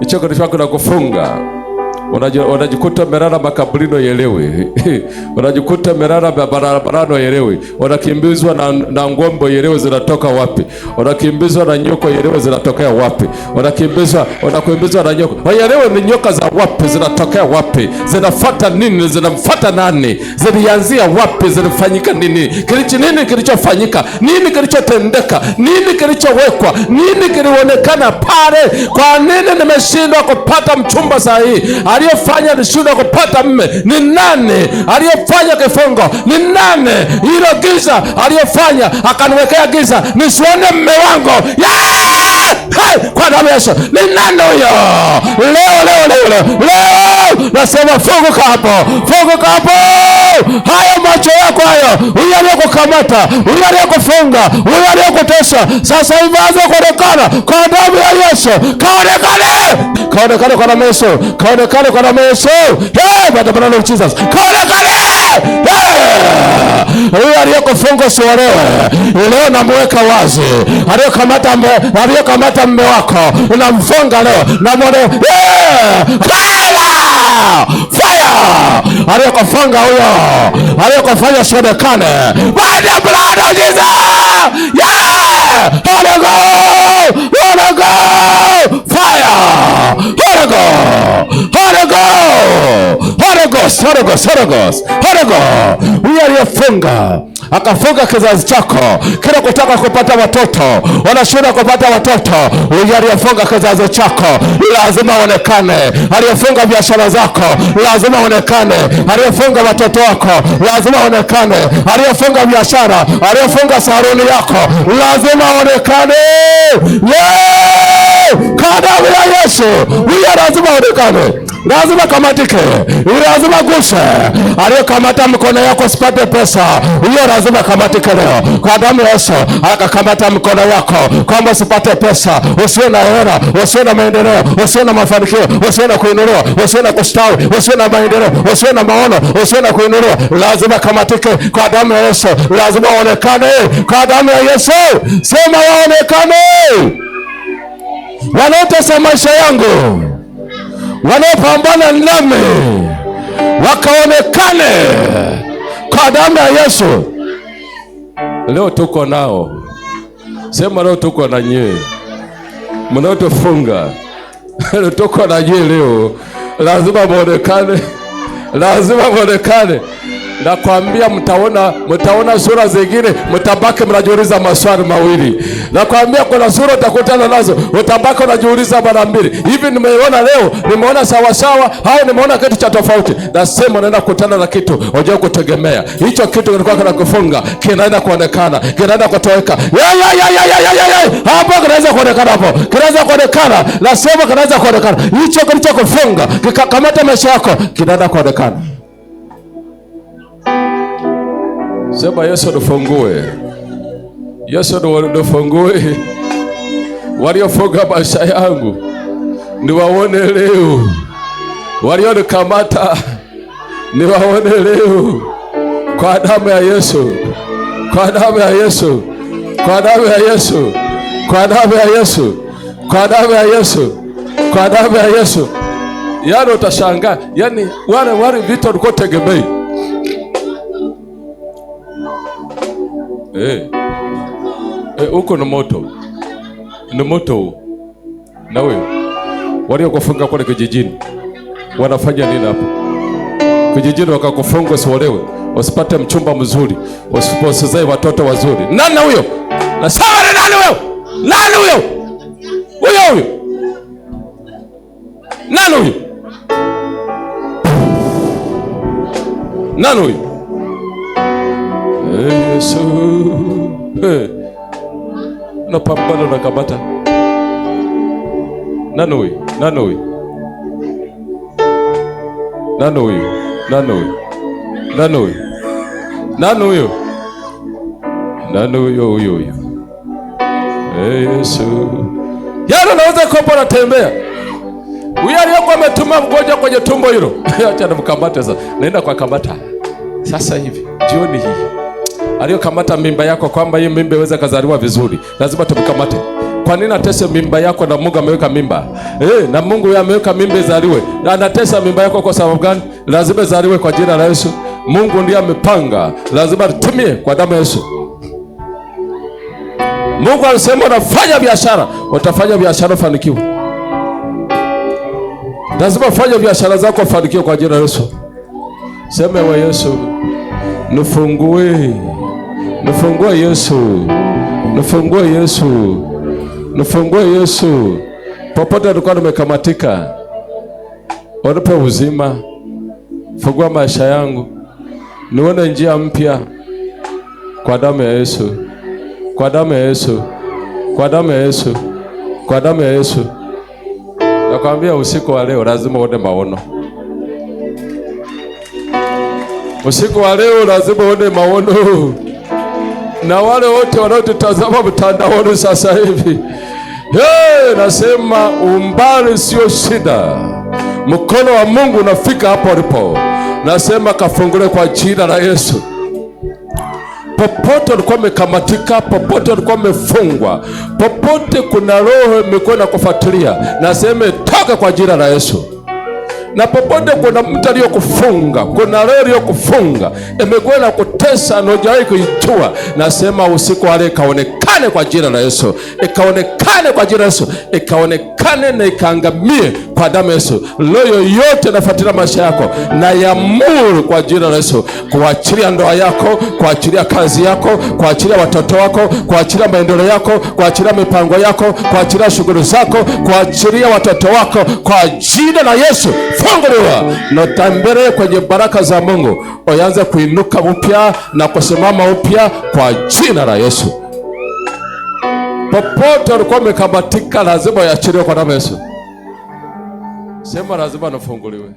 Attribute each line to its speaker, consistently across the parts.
Speaker 1: Hicho kitu chako na kufunga. Unajikuta melala makaburini uelewi. Unajikuta melala barabarani uelewi. Unakimbizwa na ngombe uelewi zinatoka wapi. Unakimbizwa na nyoka uelewi zinatokea wapi. Unakimbizwa na nyoka. Uelewi ni nyoka za wapi, zinatokea wapi. Zinafuata nini, zinamfuata nani. Zilianzia wapi, zilifanyika nini. Nini kilichofanyika? Nini kilichotendeka? Nini kilichowekwa? Nini kilionekana pale? Kwa nini nimeshindwa kupata mchumba sahihi? Aliyefanya nishindwe kupata mme ni nani? Aliyefanya kifungo ni nani? Hilo giza aliyefanya akaniwekea giza nisione mme wangu, kwa damu ya Yesu, ni nani huyo? Leo nasema funguka hapo, funguka hapo. Hayo macho yako hayo, huyo aliyokukamata, huyo aliyokufunga, huyo aliyokutesa, sasa hivi aanze kuonekana kwa damu ya Yesu. Kaonekane kwa damu ya Yesu, kaonekane kwa damu ya Yesu. By the blood of Jesus, kaonekane. Huyo aliyekufunga usiolewe, leo namweka wazi. Aliyekamata mme wako, unamfunga leo, namwone fire. Aliyekufunga huyo, aliyekufanya usionekane, by the blood of Jesus. Holy Ghost, fire. Holy Ghost. Huyo aliyefunga akafunga kizazi chako, kila kutaka kupata watoto, wanashindwa kupata watoto. Huyo aliyefunga kizazi chako lazima aonekane. Aliyefunga biashara zako lazima aonekane. Aliyefunga watoto wako lazima aonekane. Aliyefunga biashara, aliyefunga saluni yako lazima aonekane. Kwa damu ya Yesu, huyo lazima aonekane. Lazima kamatike, lazima guse. Aliyekamata mkono yako usipate pesa, huyo lazima kamatike leo kwa damu ya Yesu. Akakamata mkono yako kwamba usipate pesa, usiwe na hela, usiwe na maendeleo, usiwe na mafanikio, usiwe na kuinuliwa, usiwe na kustawi, usiwe na maendeleo, usiwe na maono, usiwe na kuinuliwa. Lazima kamatike kwa damu ya Yesu. Lazima waonekane kwa damu ya Yesu. Sema waonekane. Wanaotesa maisha yangu, wanaopambana nami, wakaonekane kwa damu ya Yesu. Leo tuko nao. Sema leo tuko na nyie. Mnaotufunga, leo tuko na nyie leo. Lazima muonekane. Lazima muonekane. Nakwambia mtaona sura zingine, mtabaki mnajiuliza maswali mawili. Nakwambia kuna sura utakutana nazo, utabaki unajiuliza mara mbili. Hivi nimeona leo, nimeona sawa sawa au nimeona kitu cha tofauti? Nasema unaenda kukutana na kitu unajua kutegemea. Hicho kitu kilikuwa kinakufunga, kinaenda kuonekana, kinaenda kutoweka. Hapo kinaweza kuonekana, hapo kinaweza kuonekana. Nasema kinaweza kuonekana. Hicho kilichokufunga, kikakamata maisha yako, kinaenda kuonekana. Sema Yesu nifungue. Yesu nifungue. Waliofunga maisha yangu niwaone leo. Walionikamata niwaone leo. Kwa damu ya Yesu. Kwa damu ya Yesu. Kwa damu ya Yesu. Kwa damu ya Yesu. Kwa damu ya Yesu. Kwa damu ya Yesu. Yaani utashangaa. Yaani wale vitu walikuwa tegemei. Uko na moto. Ni moto. Na wewe waliokufunga kule kijijini wanafanya nini hapo? Kijijini wakakufunga usiolewe, usipate mchumba mzuri, usizae watoto wazuri. Nani huyo? Na sawa ni nani huyo? Nani huyo? Huyo. Nani huyo? Nani huyo? Yesu. Unapambana na kabata. Nani huyu? Nani huyu? Nani huyu? Nani huyu? Nani huyu? Nani huyu? Nani huyu? Yesu. Yale naweza kopo na tembea. Huyu aliyekuwa ametuma mgonjwa kwenye tumbo hilo. Acha nimkamate sasa. Naenda kwa kamata. Sasa hivi, jioni hii. Aliyokamata mimba yako kwamba hii mimba iweze kuzaliwa vizuri, lazima tumkamate. Kwa nini atese mimba yako na Mungu ameweka mimba? Na Mungu ameweka mimba izaliwe. Na anatesa mimba yako kwa sababu gani? Lazima izaliwe kwa jina la Yesu. Mungu ndiye amepanga, lazima tutumie kwa damu ya Yesu. Mungu alisema unafanya biashara, utafanya biashara ufanikiwe. Lazima ufanye biashara zako ufanikiwe kwa jina la Yesu. Sema wa Yesu, nifungue. Nifungue Yesu. Nifungue Yesu. Nifungue Yesu. Popote nilikuwa nimekamatika, unipe uzima. Fungua maisha yangu, nione njia mpya kwa damu ya Yesu. Kwa damu ya Yesu. Kwa damu ya Yesu. Kwa damu ya Yesu. Nakwambia usiku wa leo lazima uone maono. Usiku wa leo lazima uone maono. Na wale wote wanaotutazama mtandaoni sasa hivi, nasema umbali sio shida. Mkono wa Mungu unafika hapo ulipo. Nasema kafungule kwa jina la Yesu. Popote ulikuwa umekamatika, popote ulikuwa umefungwa, popote kuna roho imekuwa inakufuatilia, nasema toka kwa jina la Yesu. Na popote kuna mtu aliyokufunga, kuna roho iliyokufunga, imekuwa inakutesa na hujawahi kuijua, nasema usiku wa leo ikaonekane kwa jina la Yesu. Ikaonekane kwa jina la Yesu. Ikaonekane na ikaangamie kwa damu ya Yesu. Roho yoyote inafuatilia maisha yako, na yamuru kwa jina la Yesu, kuachilia ndoa yako, kuachilia kazi yako, kuachilia watoto wako, kuachilia maendeleo yako, kuachilia mipango yako, kuachilia shughuli zako, kuachilia watoto wako kwa jina la Yesu. Funguliwa na utembee kwenye baraka za Mungu. Uanze kuinuka upya na kusimama upya kwa jina la Yesu. Popote ulikuwa umekamatika, lazima uachiliwe kwa damu ya Yesu. Sema lazima nafunguliwe.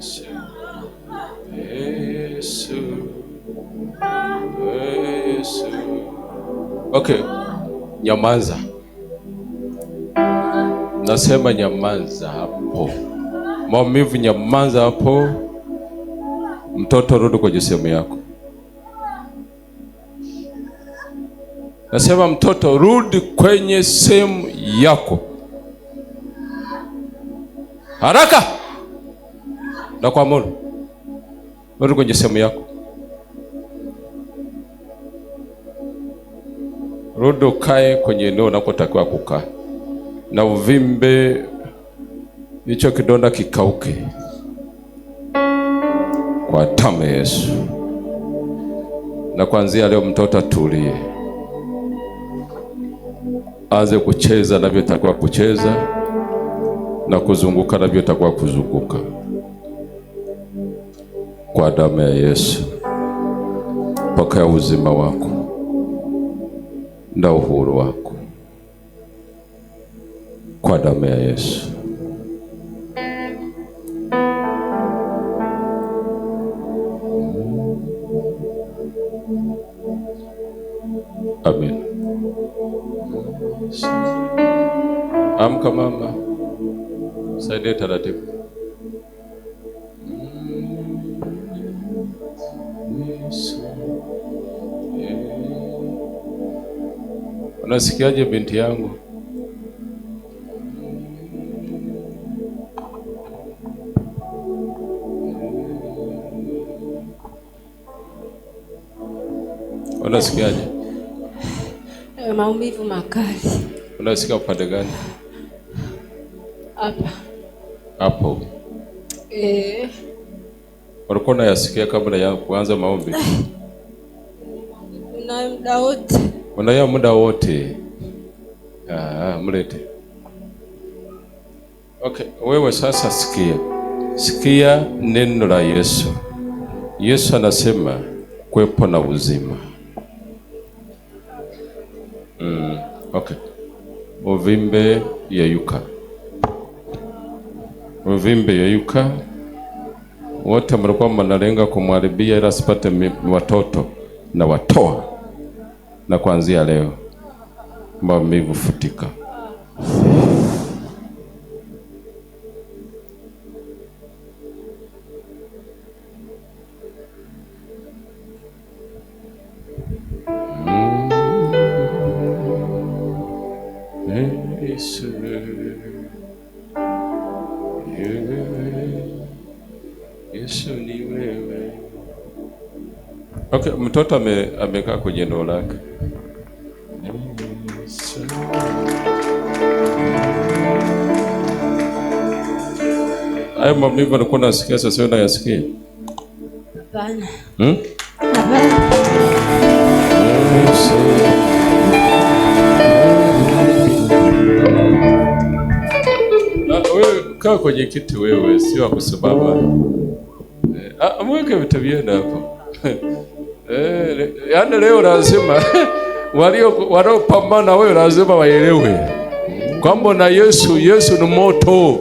Speaker 1: Yesu, Yesu, Yesu. Okay, nyamaza. Nasema nyamaza hapo. Maumivu, nyamaza hapo. Mtoto, rudi kwenye sehemu yako. Nasema mtoto, rudi kwenye sehemu yako. Haraka. Na kwa moyo. Rudi kwenye sehemu yako. Rudi ukae kwenye eneo unakotakiwa kukaa. Na uvimbe hicho kidonda kikauke. Kwa damu ya Yesu. Na kuanzia leo mtoto atulie. Aanze kucheza anavyotakiwa kucheza na kuzunguka anavyotakiwa kuzunguka. Kwa damu ya Yesu. Pokea uzima wako na uhuru wako. Kwa damu ya Yesu. Amen. Amka mama. Saidia taratibu. Unasikiaje binti yangu? Unasikiaje?
Speaker 2: Maumivu makali.
Speaker 1: Unasikia upande gani?
Speaker 2: Hapa.
Speaker 1: Hapo. Ulikuwa unayasikia kabla ya kuanza maombi?
Speaker 2: Na muda wote.
Speaker 1: Unaya muda wote. Mlete. Okay, wewe sasa sikia. Sikia neno la Yesu. Yesu anasema kuwepo na uzima. Okay. Uvimbe yeyuka. Uvimbe yeyuka. Wote mlikuwa mnalenga kumharibia ili asipate watoto na watoa. Na kuanzia leo maumivu futika. Yesu, Yesu ni wewe. Okay, mtoto amekaa kwenye eneo lake. Hayo maumivu alikuwa nasikia, sasa unayasikia?
Speaker 2: Hapana.
Speaker 1: Hapana. Kaa kwenye kiti wewe, sio kusimama. Amweke vitabienda hapo. Yaani leo lazima waliopambana wewe lazima waelewe kwamba na Yesu ni moto.